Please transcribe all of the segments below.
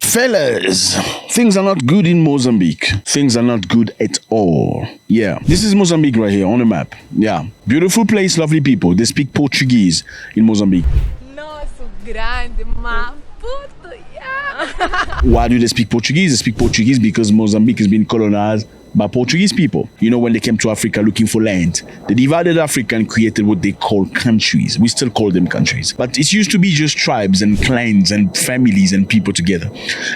Fellas, things are not good in Mozambique. Things are not good at all. Yeah, this is Mozambique right here on the map. Yeah, beautiful place, lovely people. They speak Portuguese in Mozambique. Nosso grande Maputo, yeah. Why do they speak Portuguese? They speak Portuguese because Mozambique has been colonized by Portuguese people. You know, when they came to Africa looking for land, they divided Africa and created what they call countries. We still call them countries. But it used to be just tribes and clans and families and people together.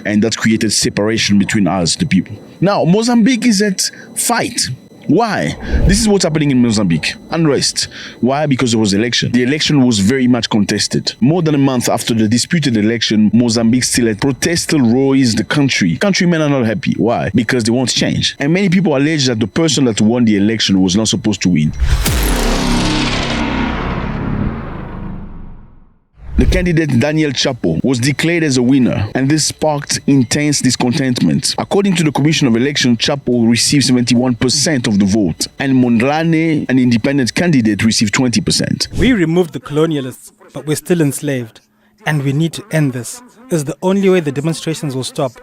And that created separation between us, the people. Now, Mozambique is at fight. Why? This is what's happening in Mozambique. Unrest. Why? Because there was election. The election was very much contested. More than a month after the disputed election, Mozambique still had protests still roils the country. Countrymen are not happy. Why? Because they want change. And many people allege that the person that won the election was not supposed to win. The candidate Daniel Chapo was declared as a winner, and this sparked intense discontentment. According to the Commission of Election, Chapo received 71% of the vote, and Mondlane, an independent candidate, received 20%. We removed the colonialists, but we're still enslaved, and we need to end this. It's the only way the demonstrations will stop.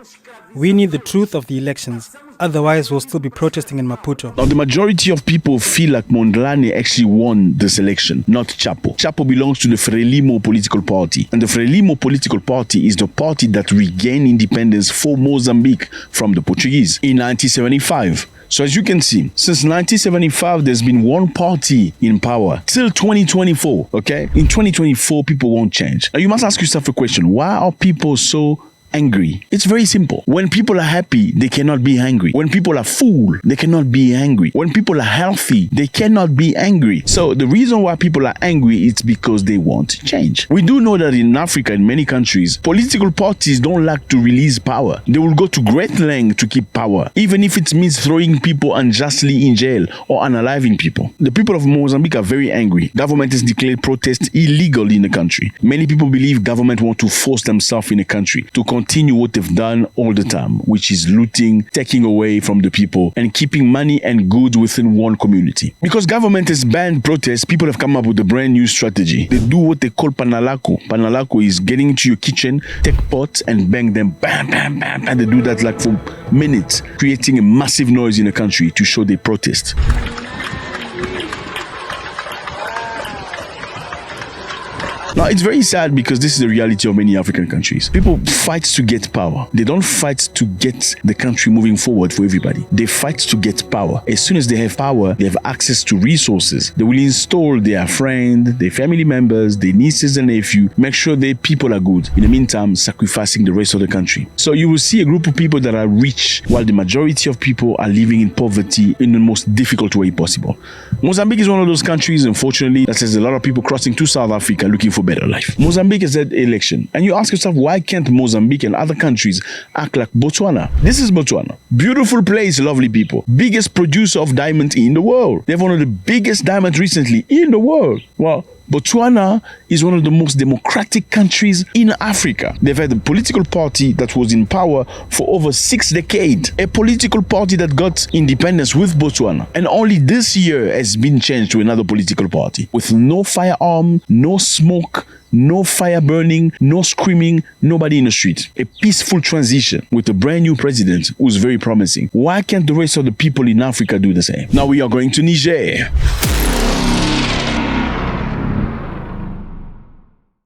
We need the truth of the elections. Otherwise, we'll still be protesting in Maputo. Now, the majority of people feel like Mondlane actually won this election, not Chapo. Chapo belongs to the Frelimo political party. And the Frelimo political party is the party that regained independence for Mozambique from the Portuguese in 1975. So as you can see, since 1975, there's been one party in power till 2024, okay? In 2024, people won't change. Now, you must ask yourself a question. Why are people so angry? It's very simple. When people are happy, they cannot be angry. When people are full, they cannot be angry. When people are healthy, they cannot be angry. So the reason why people are angry is because they want change. We do know that in Africa, in many countries, political parties don't like to release power. They will go to great lengths to keep power, even if it means throwing people unjustly in jail or unaliving people. The people of Mozambique are very angry. Government has declared protests illegal in the country. Many people believe government want to force themselves in the country to continue what they've done all the time, which is looting, taking away from the people, and keeping money and goods within one community. Because government has banned protests, people have come up with a brand new strategy. They do what they call panalako. Panalako is getting into your kitchen, take pots and bang them, bam, bam, bam, and they do that like for minutes, creating a massive noise in the country to show they protest. Now, it's very sad because this is the reality of many African countries. People fight to get power. They don't fight to get the country moving forward for everybody. They fight to get power. As soon as they have power, they have access to resources. They will install their friend, their family members, their nieces and nephews, make sure their people are good. In the meantime, sacrificing the rest of the country. So you will see a group of people that are rich while the majority of people are living in poverty in the most difficult way possible. Mozambique is one of those countries, unfortunately, that has a lot of people crossing to South Africa looking for better life. Mozambique has had election, and you ask yourself, why can't Mozambique and other countries act like Botswana? This is Botswana. Beautiful place, lovely people. Biggest producer of diamonds in the world. They have one of the biggest diamonds recently in the world. Well, Botswana is one of the most democratic countries in Africa. They've had a political party that was in power for over 6 decades. A political party that got independence with Botswana. And only this year has been changed to another political party. With no firearm, no smoke, no fire burning, no screaming, nobody in the street. A peaceful transition with a brand new president who's very promising. Why can't the rest of the people in Africa do the same? Now we are going to Niger.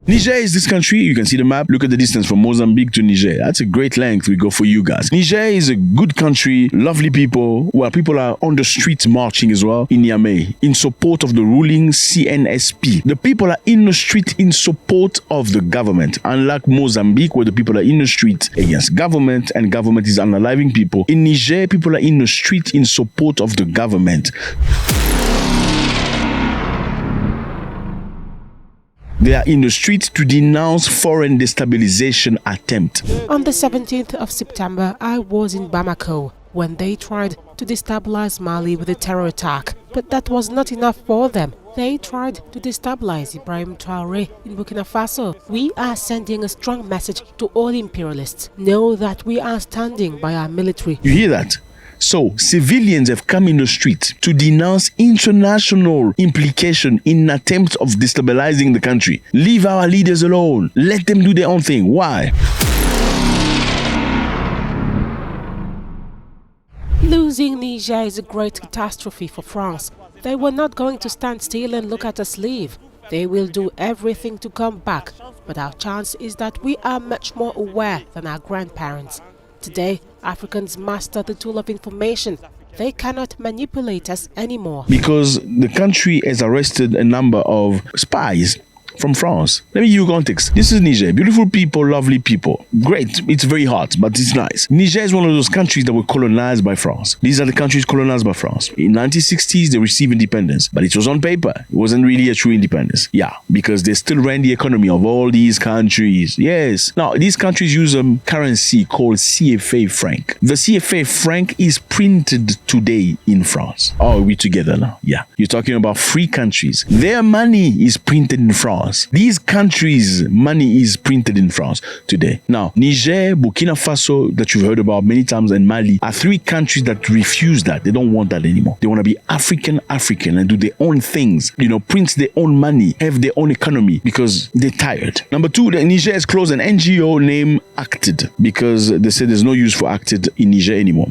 Niger is this country. You can see the map. Look at the distance from Mozambique to Niger. That's a great length we go for you guys. Niger is a good country, lovely people, where people are on the streets marching as well in Niamey in support of the ruling CNSP. The people are in the street in support of the government. Unlike Mozambique, where the people are in the street against government and government is unaliving people. In Niger, people are in the street in support of the government. They are in the street to denounce foreign destabilization attempt. On the 17th of September, I was in Bamako when they tried to destabilize Mali with a terror attack. But that was not enough for them. They tried to destabilize Ibrahim Traoré in Burkina Faso. We are sending a strong message to all imperialists. Know that we are standing by our military. You hear that? So, civilians have come in the street to denounce international implication in attempts of destabilizing the country. Leave our leaders alone. Let them do their own thing. Why? Losing Niger is a great catastrophe for France. They were not going to stand still and look at us leave. They will do everything to come back, but our chance is that we are much more aware than our grandparents. Today, Africans master the tool of information. They cannot manipulate us anymore. Because the country has arrested a number of spies from France. Let me give you context. This is Niger. Beautiful people, lovely people. Great. It's very hot, but it's nice. Niger is one of those countries that were colonized by France. These are the countries colonized by France. In 1960s, they received independence, but it was on paper. It wasn't really a true independence. Yeah, because they still ran the economy of all these countries. Yes. Now, these countries use a currency called CFA franc. The CFA franc is printed today in France. Oh, are we together now? Yeah. You're talking about free countries. Their money is printed in France. These countries' money is printed in France today. Now, Niger, Burkina Faso, that you've heard about many times, and Mali are three countries that refuse that. They don't want that anymore. They want to be African and do their own things, print their own money, have their own economy because they're tired. Number two, Niger has closed an NGO named Acted because they said there's no use for Acted in Niger anymore.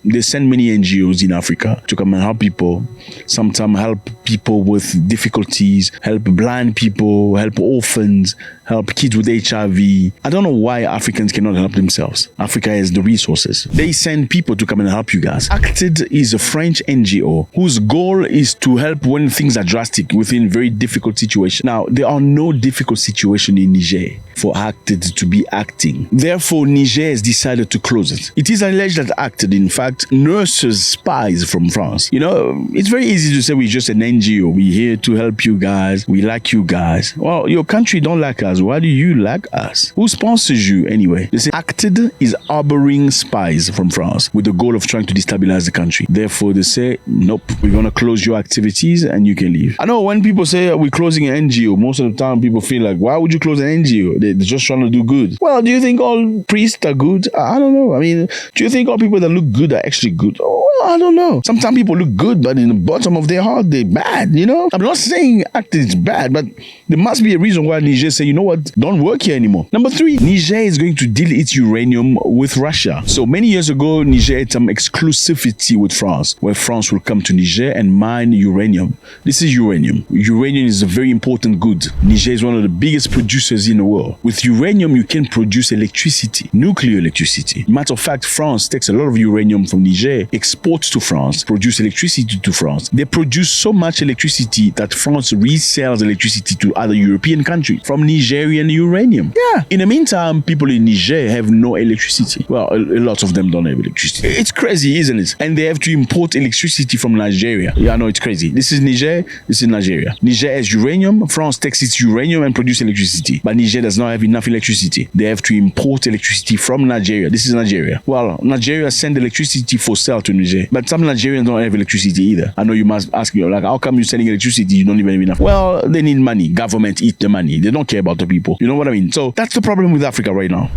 They send many NGOs in Africa to come and help people, sometimes help people with difficulties, help blind people, help orphans, help kids with HIV. I don't know why Africans cannot help themselves. Africa has the resources. They send people to come and help you guys. Acted is a French NGO whose goal is to help when things are drastic within very difficult situations. Now, there are no difficult situations in Niger for Acted to be acting. Therefore, Niger has decided to close it. It is alleged that Acted, in fact, nurses spies from France. It's very easy to say we're just an NGO. We're here to help you guys. We like you guys. Well, your country don't like us. Why do you like us? Who sponsors you anyway? They say Acted is harboring spies from France with the goal of trying to destabilize the country. Therefore, they say, nope, we're going to close your activities and you can leave. I know when people say we're closing an NGO, most of the time people feel like, why would you close an NGO? They're just trying to do good. Well, do you think all priests are good? I don't know. Do you think all people that look good are actually good? Oh, I don't know. Sometimes people look good, but in the bottom of their heart, they're bad, I'm not saying Acted is bad, but there must be a reason why Niger say, you know what, don't work here anymore. Number three, Niger is going to deal its uranium with Russia. So many years ago, Niger had some exclusivity with France, where France will come to Niger and mine uranium. This is uranium. Uranium is a very important good. Niger is one of the biggest producers in the world. With uranium, you can produce electricity, nuclear electricity. Matter of fact, France takes a lot of uranium from Niger, exports to France, produce electricity to France. They produce so much electricity that France resells electricity to other European countries from Nigerian uranium. Yeah. In the meantime, people in Niger have no electricity. Well, a lot of them don't have electricity. It's crazy, isn't it? And they have to import electricity from Nigeria. Yeah, I know it's crazy. This is Niger, this is Nigeria. Niger has uranium. France takes its uranium and produces electricity. But Niger does not have enough electricity. They have to import electricity from Nigeria. This is Nigeria. Well, Nigeria sends electricity for sale to Niger. But some Nigerians don't have electricity either. I know you must ask me, how come you're selling electricity? You don't even have enough. Well, they need money. Government eat the money. They don't care about the people. You know what I mean? So that's the problem with Africa right now.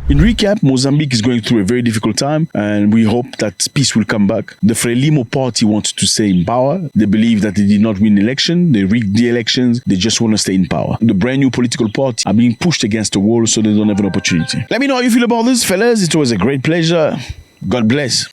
In recap, Mozambique is going through a very difficult time and we hope that peace will come back. The Frelimo party wants to stay in power. They believe that they did not win the election. They rigged the elections. They just want to stay in power. The brand new political party are being pushed against the wall so they don't have an opportunity. Let me know how you feel about this, fellas. It was a great pleasure. God bless.